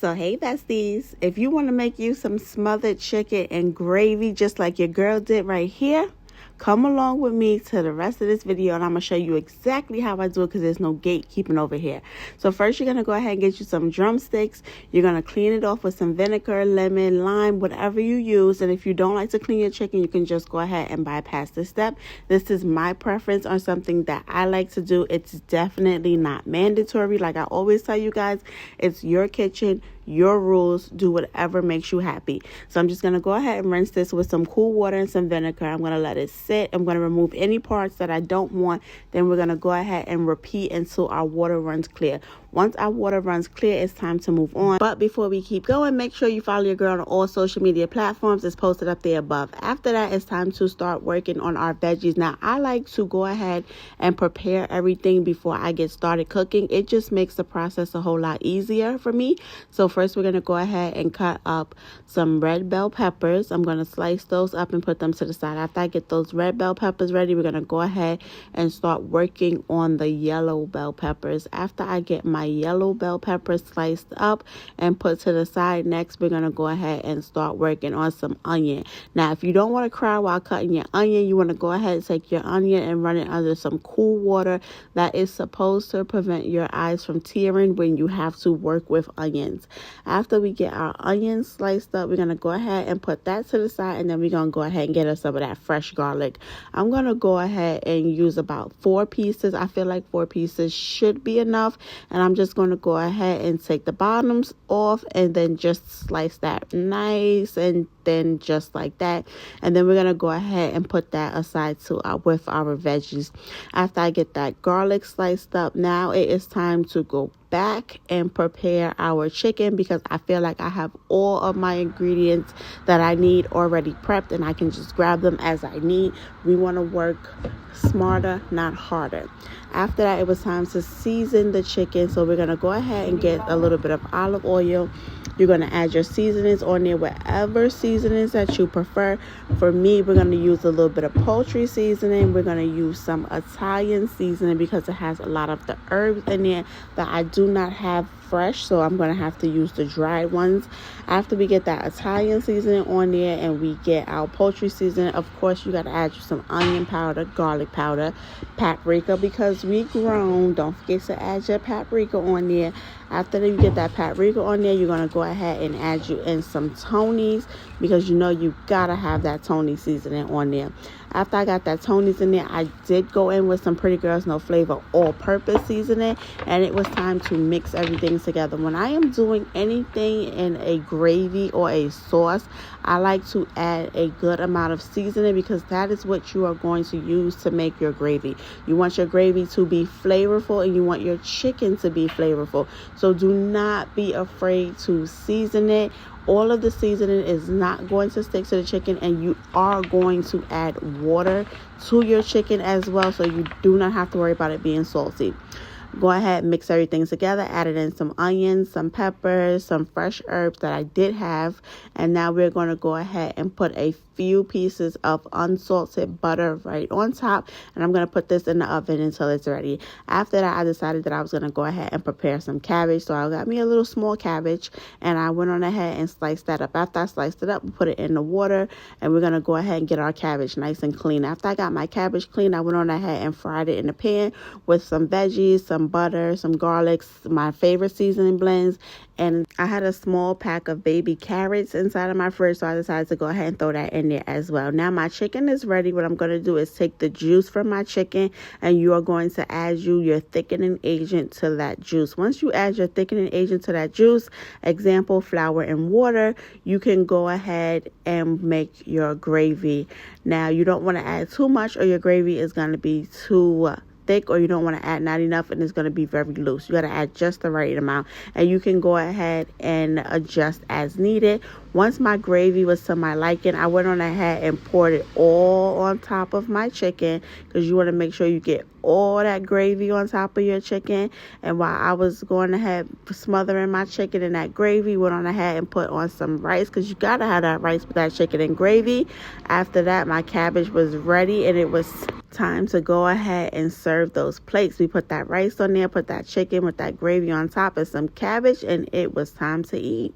So hey besties, if you want to make you some smothered chicken and gravy just like your girl did right here, come along with me to the rest of this video and I'm going to show you exactly how I do it because there's no gatekeeping over here. So first you're going to go ahead and get you some drumsticks. You're going to clean it off with some vinegar, lemon, lime, whatever you use. And if you don't like to clean your chicken, you can just go ahead and bypass this step. This is my preference on something that I like to do. It's definitely not mandatory. Like I always tell you guys, it's your kitchen, your rules, do whatever makes you happy. So I'm just going to go ahead and rinse this with some cool water and some vinegar. I'm going to let it sit. I'm going to remove any parts that I don't want. Then we're going to go ahead and repeat until our water runs clear. Once our water runs clear, it's time to move on. But before we keep going, make sure you follow your girl on all social media platforms. It's posted up there above. After that, it's time to start working on our veggies. Now, I like to go ahead and prepare everything before I get started cooking. It just makes the process a whole lot easier for me. So first, we're going to go ahead and cut up some red bell peppers. I'm going to slice those up and put them to the side. After I get those red bell peppers ready, we're going to go ahead and start working on the yellow bell peppers. After I get my yellow bell peppers sliced up and put to the side, next we're going to go ahead and start working on some onion. Now, if you don't want to cry while cutting your onion, you want to go ahead and take your onion and run it under some cool water. That is supposed to prevent your eyes from tearing when you have to work with onions. After we get our onions sliced up, we're going to go ahead and put that to the side, and then we're going to go ahead and get us some of that fresh garlic. I'm going to go ahead and use about 4 pieces. I feel like 4 pieces should be enough, and I'm just going to go ahead and take the bottoms off and then just slice that nice and thin, just like that. And then we're going to go ahead and put that aside with our veggies. After I get that garlic sliced up, now it is time to go back and prepare our chicken because I feel like I have all of my ingredients that I need already prepped and I can just grab them as I need. We want to work smarter, not harder. After that, it was time to season the chicken. So we're going to go ahead and get a little bit of olive oil. You're going to add your seasonings on there, whatever seasonings that you prefer. For me, we're going to use a little bit of poultry seasoning. We're going to use some Italian seasoning because it has a lot of the herbs in there that I do not have fresh, so I'm going to have to use the dried ones. After we get that Italian seasoning on there and we get our poultry seasoning, of course you got to add some onion powder, garlic powder, paprika because we grown. Don't forget to add your paprika on there. After you get that paprika on there, you're going to go ahead and add you in some Tony's because you know you got to have that Tony seasoning on there. After I got that Tony's in there, I did go in with some Pretty Girls No Flavor all-purpose seasoning, and it was time to mix everything together. When I am doing anything in a gravy or a sauce, I like to add a good amount of seasoning because that is what you are going to use to make your gravy. You want your gravy to be flavorful and you want your chicken to be flavorful. So do not be afraid to season it. All of the seasoning is not going to stick to the chicken, and you are going to add water to your chicken as well, so you do not have to worry about it being salty. Go ahead, mix everything together, added in some onions, some peppers, some fresh herbs that I did have, and now we're going to go ahead and put a few pieces of unsalted butter right on top, and I'm going to put this in the oven until it's ready. After that, I decided that I was going to go ahead and prepare some cabbage, so I got me a little small cabbage, and I went on ahead and sliced that up. After I sliced it up, we put it in the water, and we're going to go ahead and get our cabbage nice and clean. After I got my cabbage clean, I went on ahead and fried it in the pan with some veggies, some butter, some garlic, my favorite seasoning blends, and I had a small pack of baby carrots inside of my fridge, so I decided to go ahead and throw that in there as well. Now my chicken is ready. What I'm going to do is take the juice from my chicken, and you are going to add your thickening agent to that juice. Once you add your thickening agent to that juice, example, flour and water, you can go ahead and make your gravy. Now you don't want to add too much or your gravy is going to be too thick, or you don't want to add not enough and it's going to be very loose. You got to add just the right amount, and you can go ahead and adjust as needed. Once my gravy was to my liking, I went on ahead and poured it all on top of my chicken because you want to make sure you get all that gravy on top of your chicken. And while I was going ahead smothering my chicken in that gravy, went on ahead and put on some rice, because you gotta have that rice with that chicken and gravy. After that, my cabbage was ready, and it was time to go ahead and serve those plates. We put that rice on there, put that chicken with that gravy on top, and some cabbage, and it was time to eat.